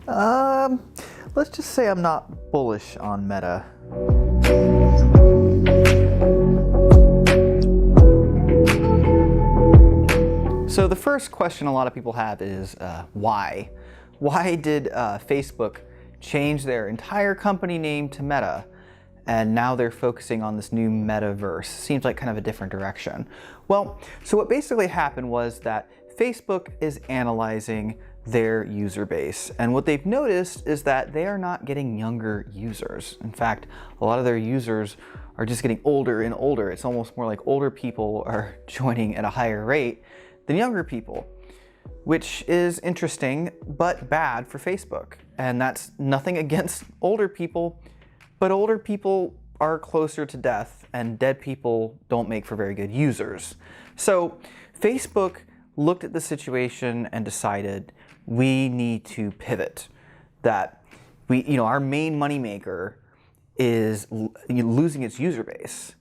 Um, let's just say I'm not bullish on Meta. So the first question a lot of people have is why? Why did Facebook change their entire company name to Meta? And now they're focusing on this new metaverse. Seems like kind of a different direction. Well, so what basically happened was that Facebook is analyzing their user base. And what they've noticed is that they are not getting younger users. In fact, a lot of their users are just getting older and older. It's almost more like older people are joining at a higher rate than younger people, which is interesting, but bad for Facebook. And that's nothing against older people, but older people are closer to death, and dead people don't make for very good users. So Facebook looked at the situation and decided we need to pivot. That our main moneymaker is losing its user base.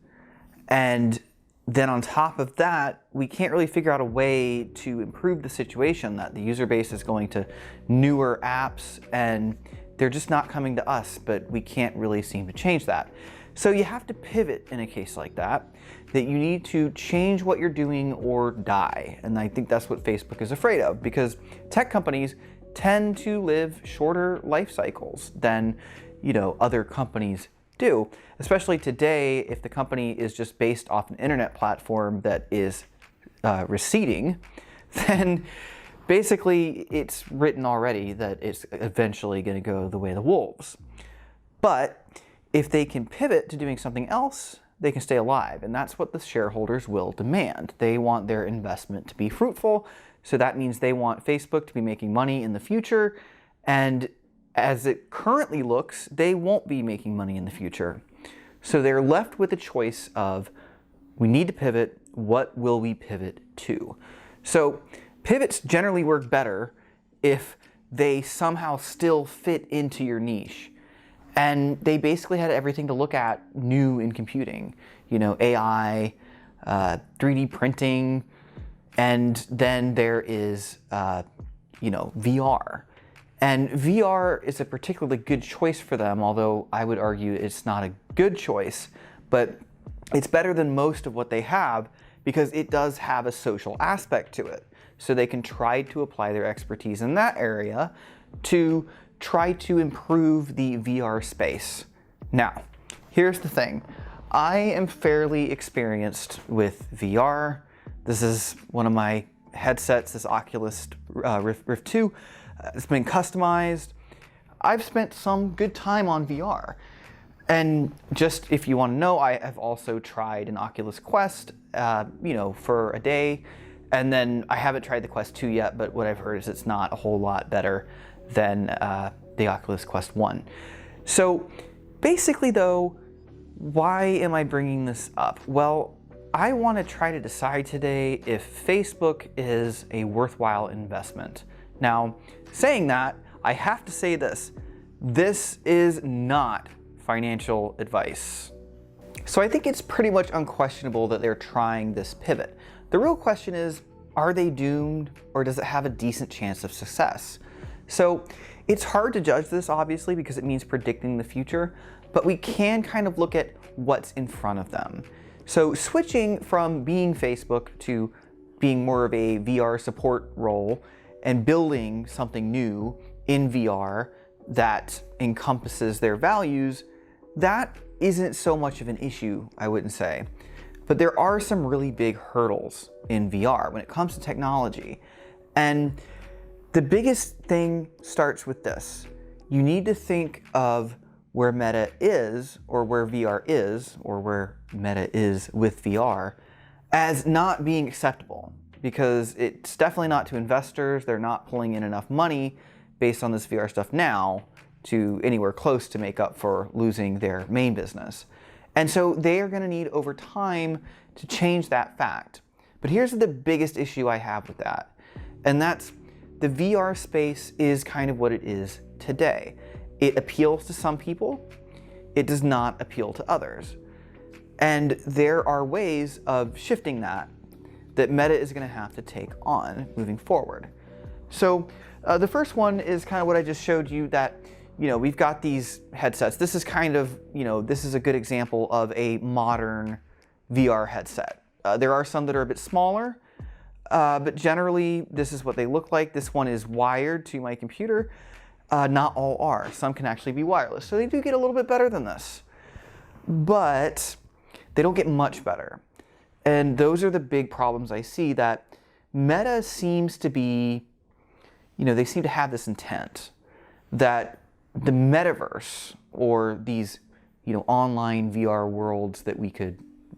And then on top of that, we can't really figure out a way to improve the situation, that the user base is going to newer apps and they're just not coming to us, but we can't really seem to change that. So you have to pivot in a case like that you need to change what you're doing or die. And I think that's what Facebook is afraid of, because tech companies tend to live shorter life cycles than other companies do. Especially today, if the company is just based off an internet platform that is receding, then basically it's written already that it's eventually going to go the way of the wolves. But if they can pivot to doing something else, they can stay alive, and that's what the shareholders will demand. They want their investment to be fruitful, so that means they want Facebook to be making money in the future, and as it currently looks, they won't be making money in the future. So they're left with a choice of, we need to pivot, what will we pivot to? So pivots generally work better if they somehow still fit into your niche. And they basically had everything to look at new in computing, AI, 3D printing, and then there is, VR. And VR is a particularly good choice for them, although I would argue it's not a good choice, but it's better than most of what they have because it does have a social aspect to it. So they can try to apply their expertise in that area to try to improve the VR space. Now, here's the thing. I am fairly experienced with VR. This is one of my headsets, this Oculus Rift 2. It's been customized. I've spent some good time on VR. And just if you want to know, I have also tried an Oculus Quest, for a day. And then I haven't tried the Quest 2 yet, but what I've heard is it's not a whole lot better than the Oculus Quest 1. So basically though, why am I bringing this up? Well, I want to try to decide today if Facebook is a worthwhile investment. Now, saying that, I have to say this. This is not financial advice. So I think it's pretty much unquestionable that they're trying this pivot. The real question is, are they doomed, or does it have a decent chance of success? So it's hard to judge this, obviously, because it means predicting the future, but we can kind of look at what's in front of them. So switching from being Facebook to being more of a VR support role and building something new in VR that encompasses their values, that isn't so much of an issue, I wouldn't say. But there are some really big hurdles in VR when it comes to technology. And the biggest thing starts with this. You need to think of where Meta is, or where VR is, or where Meta is with VR, as not being acceptable. Because it's definitely not to investors. They're not pulling in enough money based on this VR stuff now to anywhere close to make up for losing their main business. And so they are going to need over time to change that fact. But here's the biggest issue I have with that. And that's the VR space is kind of what it is today. It appeals to some people. It does not appeal to others. And there are ways of shifting that Meta is going to have to take on moving forward. So The first one is kind of what I just showed you, that we've got these headsets. This is kind of, this is a good example of a modern VR headset. There are some that are a bit smaller, but generally this is what they look like. This one is wired to my computer. Not all are. Some can actually be wireless. So they do get a little bit better than this, but they don't get much better. And those are the big problems I see, that Meta seems to be, they seem to have this intent that the metaverse, or these, online VR worlds that we could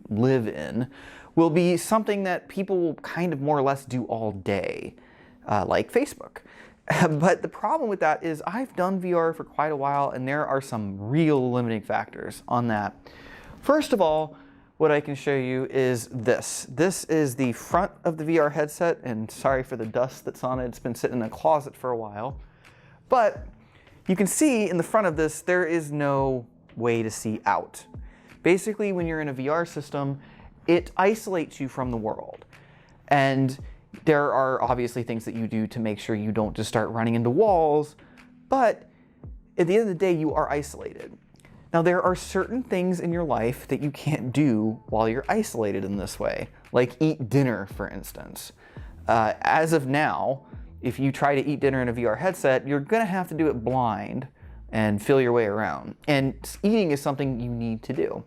live in, will be something that people will kind of more or less do all day, like Facebook. But the problem with that is I've done VR for quite a while, and there are some real limiting factors on that. First of all, what I can show you is this. This is the front of the VR headset, and sorry for the dust that's on it. It's been sitting in a closet for a while. But you can see in the front of this, there is no way to see out. Basically, when you're in a VR system, it isolates you from the world. And there are obviously things that you do to make sure you don't just start running into walls, but at the end of the day, you are isolated. Now, there are certain things in your life that you can't do while you're isolated in this way, like eat dinner, for instance. As of now, if you try to eat dinner in a VR headset, you're gonna have to do it blind and feel your way around. And eating is something you need to do.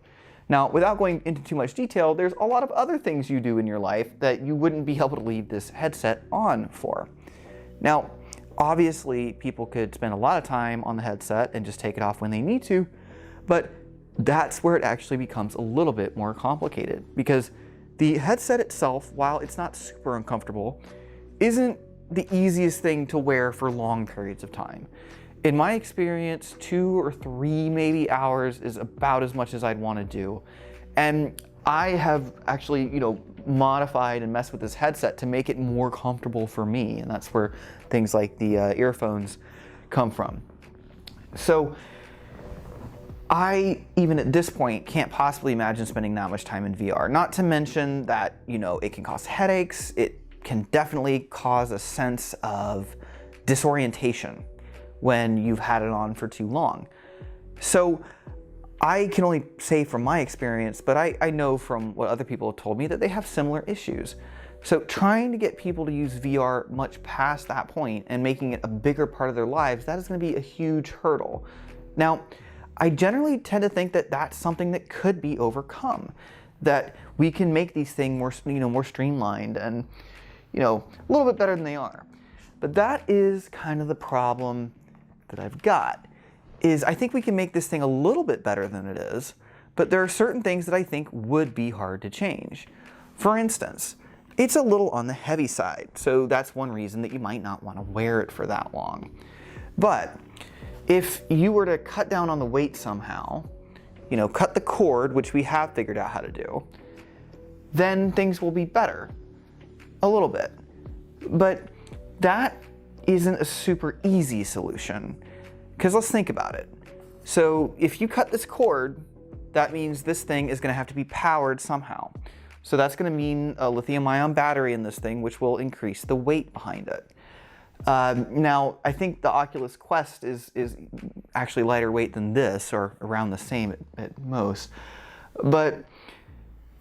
Now, without going into too much detail, there's a lot of other things you do in your life that you wouldn't be able to leave this headset on for. Now, obviously, people could spend a lot of time on the headset and just take it off when they need to, but that's where it actually becomes a little bit more complicated, because the headset itself, while it's not super uncomfortable, isn't the easiest thing to wear for long periods of time. In my experience, 2 or 3 maybe hours is about as much as I'd want to do. And I have actually, modified and messed with this headset to make it more comfortable for me. And that's where things like the earphones come from. So I, even at this point, can't possibly imagine spending that much time in VR. Not to mention that, it can cause headaches. It can definitely cause a sense of disorientation when you've had it on for too long. So I can only say from my experience, but I know from what other people have told me that they have similar issues. So trying to get people to use VR much past that point and making it a bigger part of their lives, that is going to be a huge hurdle. Now, I generally tend to think that that's something that could be overcome, that we can make these things more, more streamlined and, a little bit better than they are. But that is kind of the problem that I've got, is I think we can make this thing a little bit better than it is, but there are certain things that I think would be hard to change. For instance, it's a little on the heavy side, so that's one reason that you might not want to wear it for that long. But if you were to cut down on the weight somehow, cut the cord, which we have figured out how to do, then things will be better, a little bit. But that isn't a super easy solution, because let's think about it. So if you cut this cord, that means this thing is going to have to be powered somehow. So that's going to mean a lithium-ion battery in this thing, which will increase the weight behind it. Now, I think the Oculus Quest is actually lighter weight than this, or around the same at most. But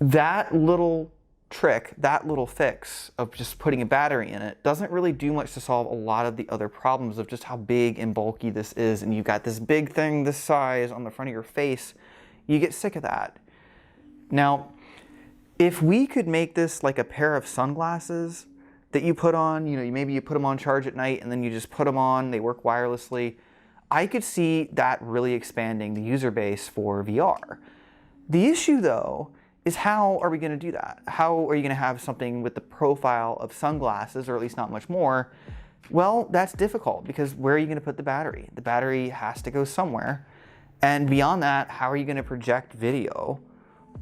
that little trick, that little fix of just putting a battery in it, doesn't really do much to solve a lot of the other problems of just how big and bulky this is. And you've got this big thing this size on the front of your face. You get sick of that. Now, if we could make this like a pair of sunglasses that you put on, maybe you put them on charge at night and then you just put them on, they work wirelessly, I could see that really expanding the user base for VR. The issue, though, is how are we going to do that? How are you going to have something with the profile of sunglasses, or at least not much more? Well, that's difficult, because where are you going to put the battery? The battery has to go somewhere. And beyond that, how are you going to project video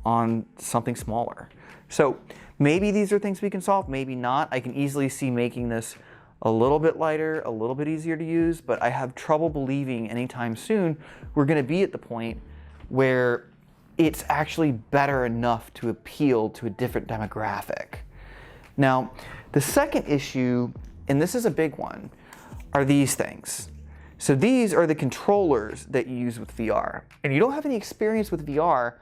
on something smaller? So maybe these are things we can solve, maybe not. I can easily see making this a little bit lighter, a little bit easier to use, but I have trouble believing anytime soon we're going to be at the point where it's actually better enough to appeal to a different demographic. Now, the second issue, and this is a big one, are these things. So these are the controllers that you use with VR. And you don't have any experience with VR,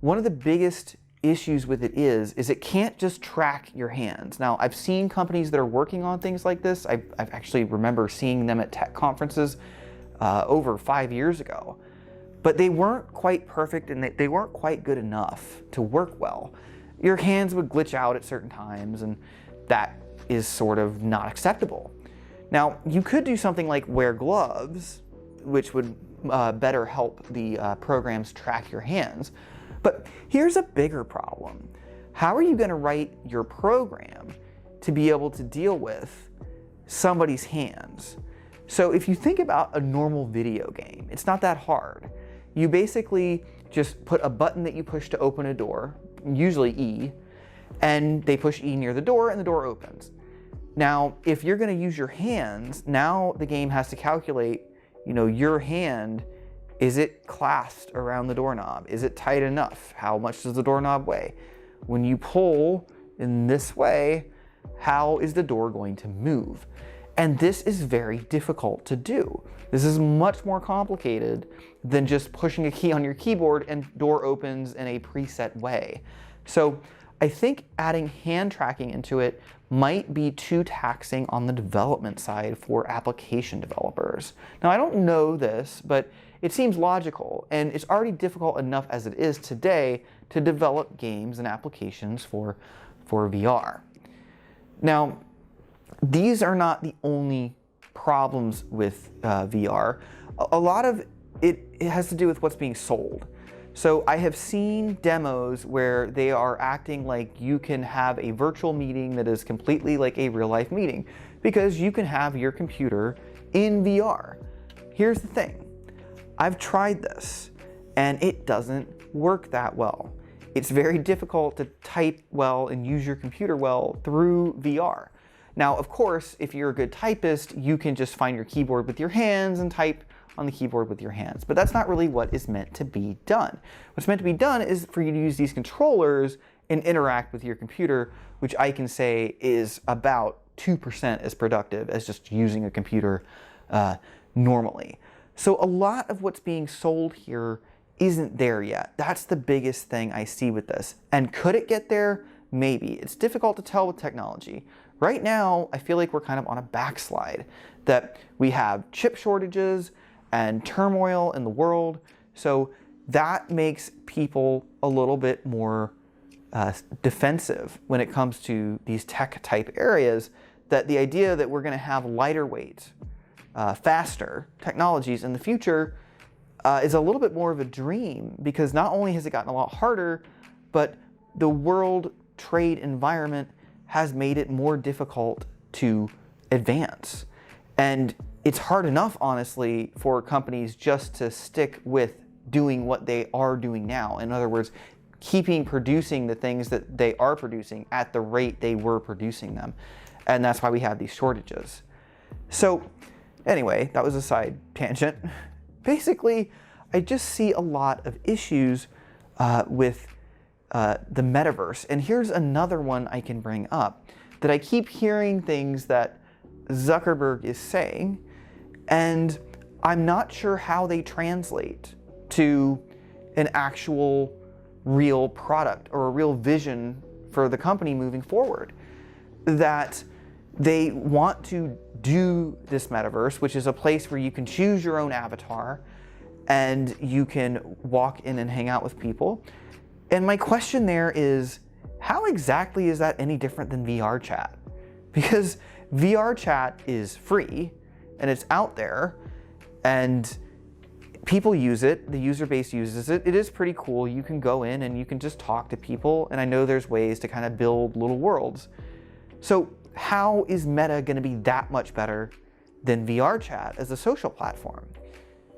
one of the biggest issues with it is it can't just track your hands. Now, I've seen companies that are working on things like this. I've actually remember seeing them at tech conferences over 5 years ago. But they weren't quite perfect, and they weren't quite good enough to work well. Your hands would glitch out at certain times, and that is sort of not acceptable. Now, you could do something like wear gloves, which would better help the programs track your hands. But here's a bigger problem. How are you going to write your program to be able to deal with somebody's hands? So if you think about a normal video game, it's not that hard. You basically just put a button that you push to open a door, usually E, and they push E near the door and the door opens. Now, if you're going to use your hands, now the game has to calculate, your hand, is it clasped around the doorknob? Is it tight enough? How much does the doorknob weigh? When you pull in this way, how is the door going to move? And this is very difficult to do. This is much more complicated than just pushing a key on your keyboard and door opens in a preset way. So I think adding hand tracking into it might be too taxing on the development side for application developers. Now, I don't know this, but it seems logical, and it's already difficult enough as it is today to develop games and applications for VR. Now, these are not the only problems with VR. A lot of it has to do with what's being sold. So I have seen demos where they are acting like you can have a virtual meeting that is completely like a real-life meeting because you can have your computer in VR. Here's the thing. I've tried this and it doesn't work that well. It's very difficult to type well and use your computer well through VR. Now, of course, if you're a good typist, you can just find your keyboard with your hands and type on the keyboard with your hands. But that's not really what is meant to be done. What's meant to be done is for you to use these controllers and interact with your computer, which I can say is about 2% as productive as just using a computer normally. So a lot of what's being sold here isn't there yet. That's the biggest thing I see with this. And could it get there? Maybe. It's difficult to tell with technology. Right now, I feel like we're kind of on a backslide, that we have chip shortages and turmoil in the world. So that makes people a little bit more defensive when it comes to these tech type areas, that the idea that we're going to have lighter weight, faster technologies in the future is a little bit more of a dream, because not only has it gotten a lot harder, but the world trade environment has made it more difficult to advance. And it's hard enough, honestly, for companies just to stick with doing what they are doing now. In other words, keeping producing the things that they are producing at the rate they were producing them. And that's why we have these shortages. So anyway, that was a side tangent. Basically, I just see a lot of issues with the metaverse. And here's another one I can bring up, that I keep hearing things that Zuckerberg is saying, and I'm not sure how they translate to an actual real product or a real vision for the company moving forward. That they want to do this metaverse, which is a place where you can choose your own avatar and you can walk in and hang out with people. And my question there is, how exactly is that any different than VR chat? Because VR chat is free and it's out there and people use it, the user base uses it. It is pretty cool. You can go in and you can just talk to people, and I know there's ways to kind of build little worlds. So how is Meta going to be that much better than VR chat as a social platform?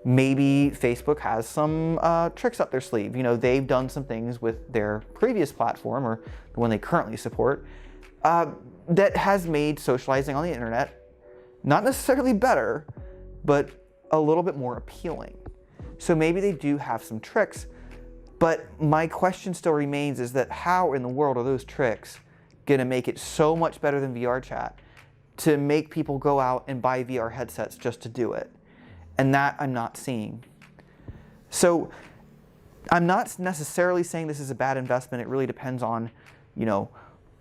Maybe Facebook has some tricks up their sleeve. You know, they've done some things with their previous platform, or the one they currently support, that has made socializing on the internet not necessarily better, but a little bit more appealing. So maybe they do have some tricks, but my question still remains, is that how in the world are those tricks going to make it so much better than VR chat? to make people go out and buy VR headsets just to do it. And that I'm not seeing. So I'm not necessarily saying this is a bad investment. It really depends on, you know,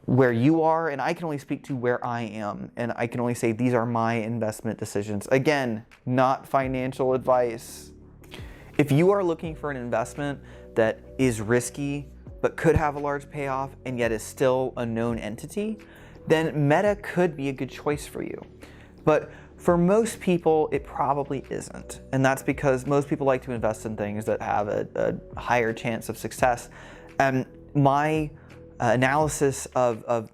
where you are, and I can only speak to where I am, and I can only say these are my investment decisions. Again, not financial advice. If you are looking for an investment that is risky but could have a large payoff and yet is still a known entity, then Meta could be a good choice for you. But for most people, it probably isn't. And that's because most people like to invest in things that have a higher chance of success. And my analysis of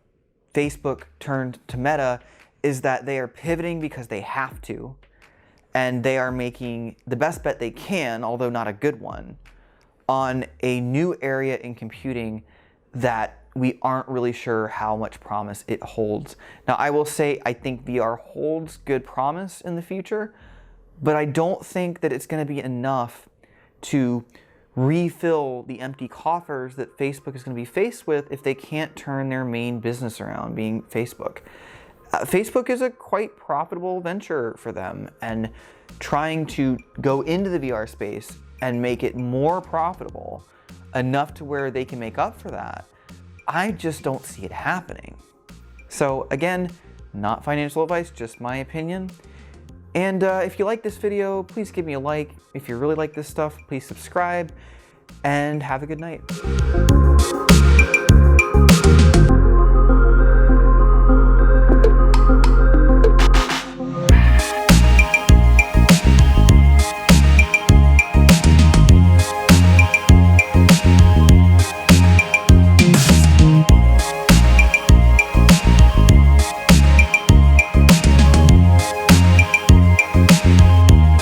Facebook turned to Meta is that they are pivoting because they have to. And they are making the best bet they can, although not a good one, on a new area in computing that we aren't really sure how much promise it holds. Now, I will say I think VR holds good promise in the future, but I don't think that it's going to be enough to refill the empty coffers that Facebook is going to be faced with if they can't turn their main business around, being Facebook. Facebook is a quite profitable venture for them, and trying to go into the VR space and make it more profitable enough to where they can make up for that, I just don't see it happening. So again, not financial advice, just my opinion. And if you like this video, please give me a like. If you really like this stuff, please subscribe, and have a good night.